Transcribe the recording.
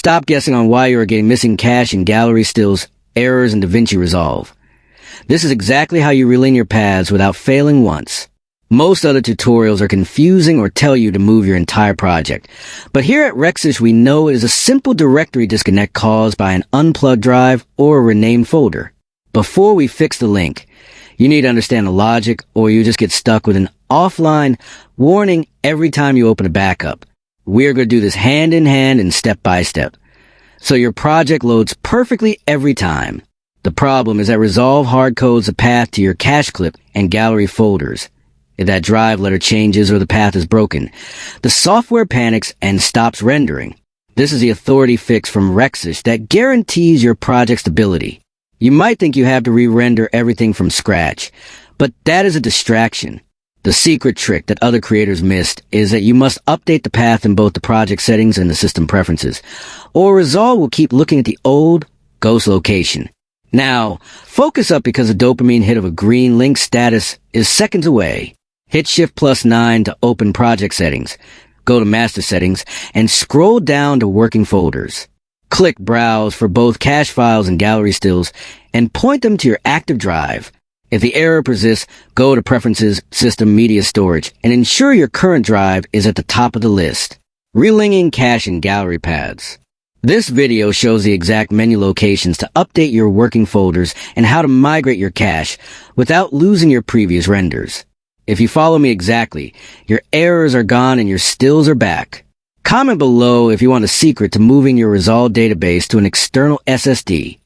Stop guessing on why you are getting missing cache in gallery stills, errors in DaVinci Resolve. This is exactly how you relink your paths without failing once. Most other tutorials are confusing or tell you to move your entire project. But here at Rexish, we know it is a simple directory disconnect caused by an unplugged drive or a renamed folder. Before we fix the link, you need to understand the logic, or you just get stuck with an offline warning every time you open a backup. We're going to do this hand in hand and step by step, so your project loads perfectly every time. The problem is that Resolve hardcodes a path to your cache clip and gallery folders. If that drive letter changes or the path is broken, the software panics and stops rendering. This is the authority fix from Rexish that guarantees your project's stability. You might think you have to re-render everything from scratch, but that is a distraction. The secret trick that other creators missed is that you must update the path in both the project settings and the system preferences, or Resolve will keep looking at the old ghost location. Now, focus up because the dopamine hit of a green link status is seconds away. Hit Shift+9 to open project settings, go to master settings, and scroll down to working folders. Click Browse for both cache files and gallery stills, and point them to your active drive. If the error persists, go to Preferences, System, Media Storage, and ensure your current drive is at the top of the list. Relinking cache and gallery paths. This video shows the exact menu locations to update your working folders and how to migrate your cache without losing your previous renders. If you follow me exactly, your errors are gone and your stills are back. Comment below if you want a secret to moving your Resolve database to an external SSD.